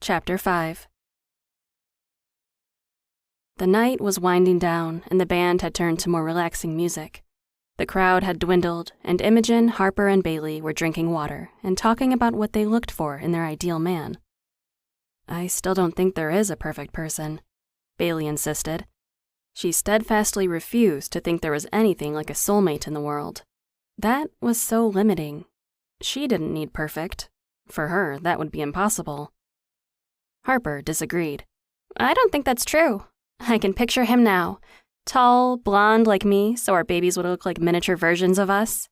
Chapter 5. The night was winding down, and the band had turned to more relaxing music. The crowd had dwindled, and Imogen, Harper, and Bailey were drinking water and talking about what they looked for in their ideal man. "I still don't think there is a perfect person," Bailey insisted. She steadfastly refused to think there was anything like a soulmate in the world. That was so limiting. She didn't need perfect. For her, that would be impossible. Harper disagreed. "I don't think that's true. I can picture him now. Tall, blonde like me, so our babies would look like miniature versions of us."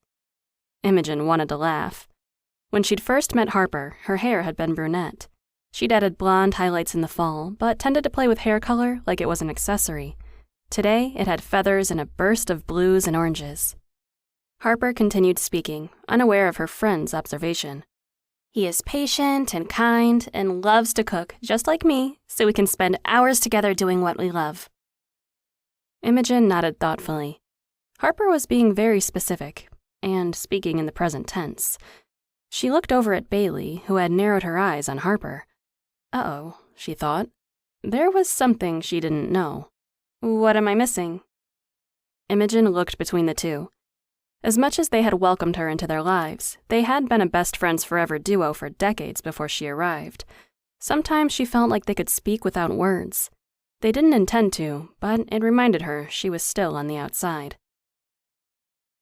Imogen wanted to laugh. When she'd first met Harper, her hair had been brunette. She'd added blonde highlights in the fall, but tended to play with hair color like it was an accessory. Today, it had feathers and a burst of blues and oranges. Harper continued speaking, unaware of her friend's observation. "He is patient and kind and loves to cook, just like me, so we can spend hours together doing what we love." Imogen nodded thoughtfully. Harper was being very specific, and speaking in the present tense. She looked over at Bailey, who had narrowed her eyes on Harper. Uh-oh, she thought. There was something she didn't know. "What am I missing?" Imogen looked between the two. As much as they had welcomed her into their lives, they had been a best friends forever duo for decades before she arrived. Sometimes she felt like they could speak without words. They didn't intend to, but it reminded her she was still on the outside.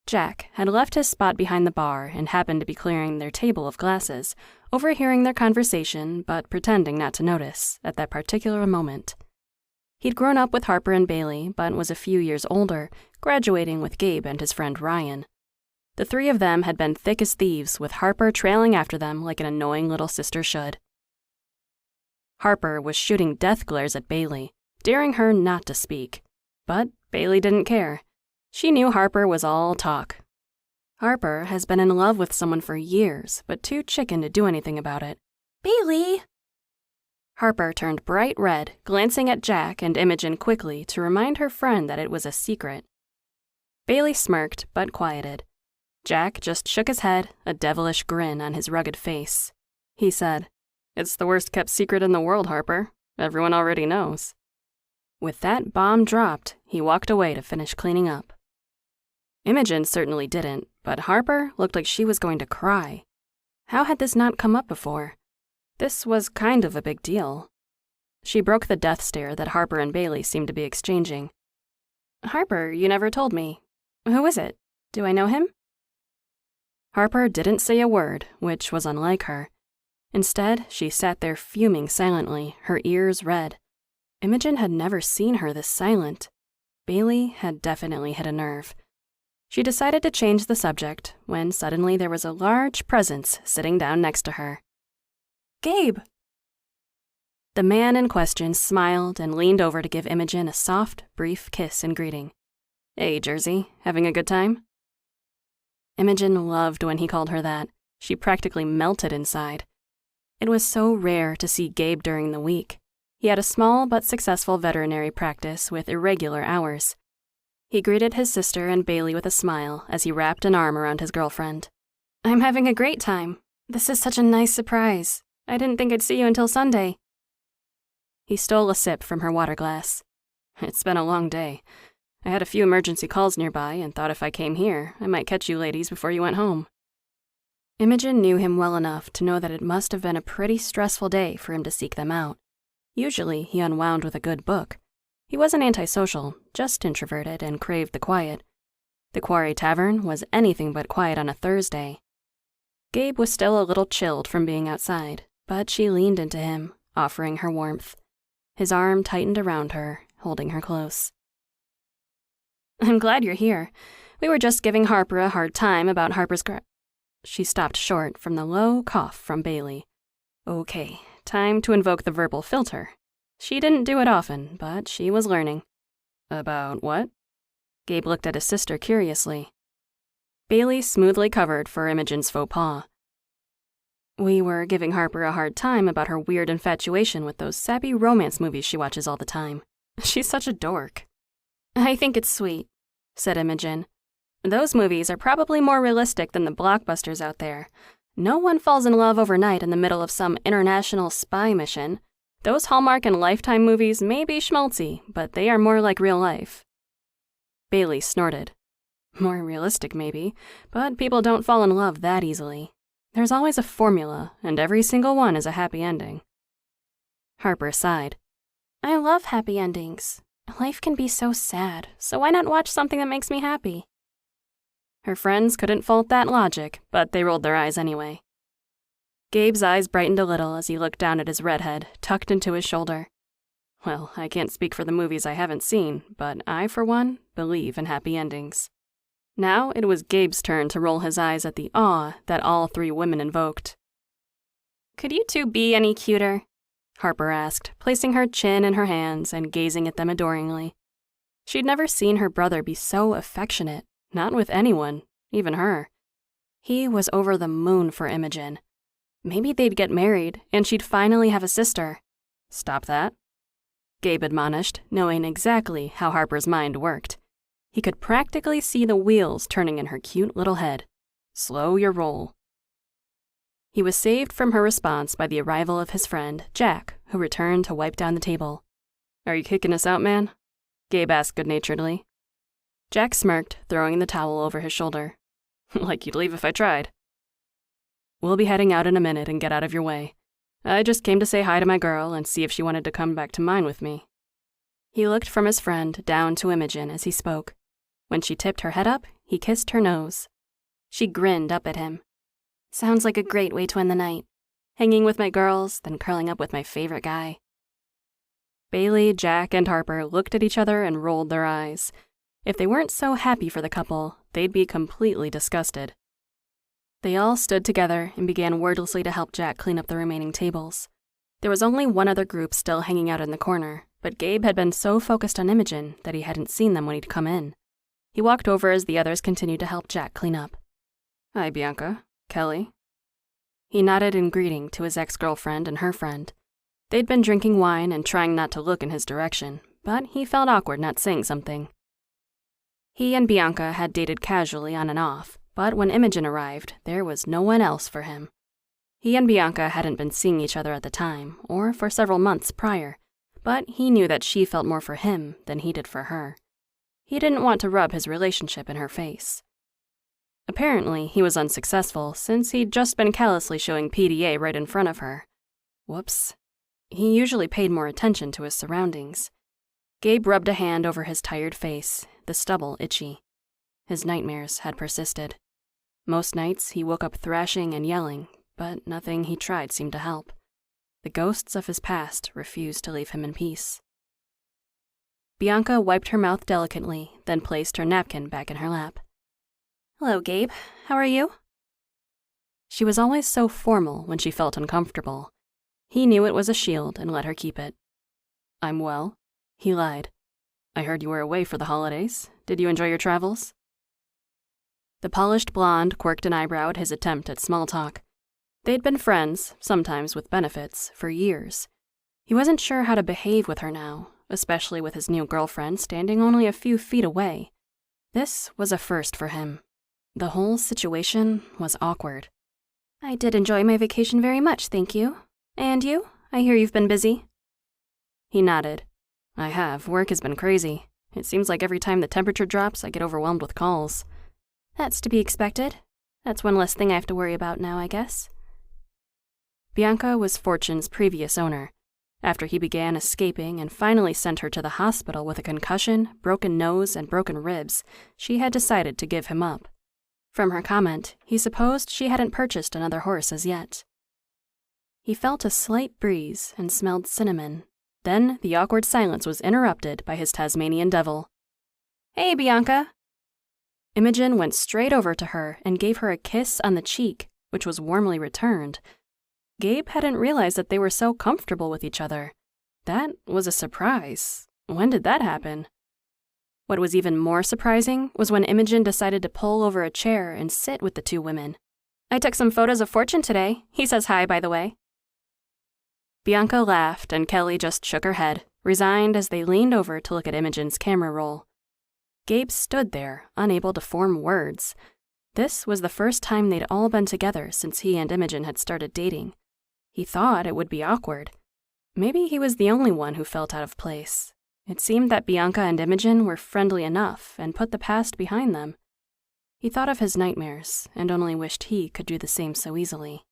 Jack had left his spot behind the bar and happened to be clearing their table of glasses, overhearing their conversation but pretending not to notice at that particular moment. He'd grown up with Harper and Bailey, but was a few years older, graduating with Gabe and his friend Ryan. The three of them had been thick as thieves, with Harper trailing after them like an annoying little sister should. Harper was shooting death glares at Bailey, daring her not to speak. But Bailey didn't care. She knew Harper was all talk. Harper has been in love with someone for years, but too chicken to do anything about it. "Bailey!" Harper turned bright red, glancing at Jack and Imogen quickly to remind her friend that it was a secret. Bailey smirked, but quieted. Jack just shook his head, a devilish grin on his rugged face. He said, "It's the worst-kept secret in the world, Harper. Everyone already knows." With that bomb dropped, he walked away to finish cleaning up. Imogen certainly didn't, but Harper looked like she was going to cry. How had this not come up before? This was kind of a big deal. She broke the death stare that Harper and Bailey seemed to be exchanging. "Harper, you never told me. Who is it? Do I know him?" Harper didn't say a word, which was unlike her. Instead, she sat there fuming silently, her ears red. Imogen had never seen her this silent. Bailey had definitely hit a nerve. She decided to change the subject when suddenly there was a large presence sitting down next to her. "Gabe!" The man in question smiled and leaned over to give Imogen a soft, brief kiss in greeting. "Hey, Jersey, having a good time?" Imogen loved when he called her that. She practically melted inside. It was so rare to see Gabe during the week. He had a small but successful veterinary practice with irregular hours. He greeted his sister and Bailey with a smile as he wrapped an arm around his girlfriend. "I'm having a great time. This is such a nice surprise. I didn't think I'd see you until Sunday." He stole a sip from her water glass. "It's been a long day. I had a few emergency calls nearby and thought if I came here, I might catch you ladies before you went home." Imogen knew him well enough to know that it must have been a pretty stressful day for him to seek them out. Usually, he unwound with a good book. He wasn't antisocial, just introverted and craved the quiet. The Quarry Tavern was anything but quiet on a Thursday. Gabe was still a little chilled from being outside, but she leaned into him, offering her warmth. His arm tightened around her, holding her close. "I'm glad you're here. We were just giving Harper a hard time about Harper's She stopped short from the low cough from Bailey. Okay, time to invoke the verbal filter. She didn't do it often, but she was learning. "About what?" Gabe looked at his sister curiously. Bailey smoothly covered for Imogen's faux pas. "We were giving Harper a hard time about her weird infatuation with those sappy romance movies she watches all the time. She's such a dork." "I think it's sweet," said Imogen. "Those movies are probably more realistic than the blockbusters out there. No one falls in love overnight in the middle of some international spy mission. Those Hallmark and Lifetime movies may be schmaltzy, but they are more like real life. Bailey snorted. More realistic, maybe, but people don't fall in love that easily. There's always a formula, and every single one is a happy ending. Harper sighed. I love happy endings. Life can be so sad, so why not watch something that makes me happy? Her friends couldn't fault that logic, but they rolled their eyes anyway. Gabe's eyes brightened a little as he looked down at his redhead, tucked into his shoulder. Well, I can't speak for the movies I haven't seen, but I, for one, believe in happy endings. Now it was Gabe's turn to roll his eyes at the awe that all three women invoked. Could you two be any cuter? Harper asked, placing her chin in her hands and gazing at them adoringly. She'd never seen her brother be so affectionate, not with anyone, even her. He was over the moon for Imogen. Maybe they'd get married, and she'd finally have a sister. Stop that, Gabe admonished, knowing exactly how Harper's mind worked. He could practically see the wheels turning in her cute little head. Slow your roll. He was saved from her response by the arrival of his friend, Jack, who returned to wipe down the table. Are you kicking us out, man? Gabe asked good-naturedly. Jack smirked, throwing the towel over his shoulder. Like you'd leave if I tried. We'll be heading out in a minute and get out of your way. I just came to say hi to my girl and see if she wanted to come back to mine with me. He looked from his friend down to Imogen as he spoke. When she tipped her head up, he kissed her nose. She grinned up at him. Sounds like a great way to end the night. Hanging with my girls, then curling up with my favorite guy. Bailey, Jack, and Harper looked at each other and rolled their eyes. If they weren't so happy for the couple, they'd be completely disgusted. They all stood together and began wordlessly to help Jack clean up the remaining tables. There was only one other group still hanging out in the corner, but Gabe had been so focused on Imogen that he hadn't seen them when he'd come in. He walked over as the others continued to help Jack clean up. Hi, Bianca. Kelly. He nodded in greeting to his ex-girlfriend and her friend. They'd been drinking wine and trying not to look in his direction, but he felt awkward not saying something. He and Bianca had dated casually on and off, but when Imogen arrived, there was no one else for him. He and Bianca hadn't been seeing each other at the time, or for several months prior, but he knew that she felt more for him than he did for her. He didn't want to rub his relationship in her face. Apparently, he was unsuccessful since he'd just been callously showing PDA right in front of her. Whoops. He usually paid more attention to his surroundings. Gabe rubbed a hand over his tired face, the stubble itchy. His nightmares had persisted. Most nights, he woke up thrashing and yelling, but nothing he tried seemed to help. The ghosts of his past refused to leave him in peace. Bianca wiped her mouth delicately, then placed her napkin back in her lap. Hello, Gabe. How are you? She was always so formal when she felt uncomfortable. He knew it was a shield and let her keep it. I'm well, he lied. I heard you were away for the holidays. Did you enjoy your travels? The polished blonde quirked an eyebrow at his attempt at small talk. They'd been friends, sometimes with benefits, for years. He wasn't sure how to behave with her now, especially with his new girlfriend standing only a few feet away. This was a first for him. The whole situation was awkward. I did enjoy my vacation very much, thank you. And you? I hear you've been busy. He nodded. I have. Work has been crazy. It seems like every time the temperature drops, I get overwhelmed with calls. That's to be expected. That's one less thing I have to worry about now, I guess. Bianca was Fortune's previous owner. After he began escaping and finally sent her to the hospital with a concussion, broken nose, and broken ribs, she had decided to give him up. From her comment, he supposed she hadn't purchased another horse as yet. He felt a slight breeze and smelled cinnamon. Then the awkward silence was interrupted by his Tasmanian devil. Hey, Bianca! Imogen went straight over to her and gave her a kiss on the cheek, which was warmly returned. Gabe hadn't realized that they were so comfortable with each other. That was a surprise. When did that happen? What was even more surprising was when Imogen decided to pull over a chair and sit with the two women. I took some photos of Fortune today. He says hi, by the way. Bianca laughed and Kelly just shook her head, resigned as they leaned over to look at Imogen's camera roll. Gabe stood there, unable to form words. This was the first time they'd all been together since he and Imogen had started dating. He thought it would be awkward. Maybe he was the only one who felt out of place. It seemed that Bianca and Imogen were friendly enough and put the past behind them. He thought of his nightmares and only wished he could do the same so easily.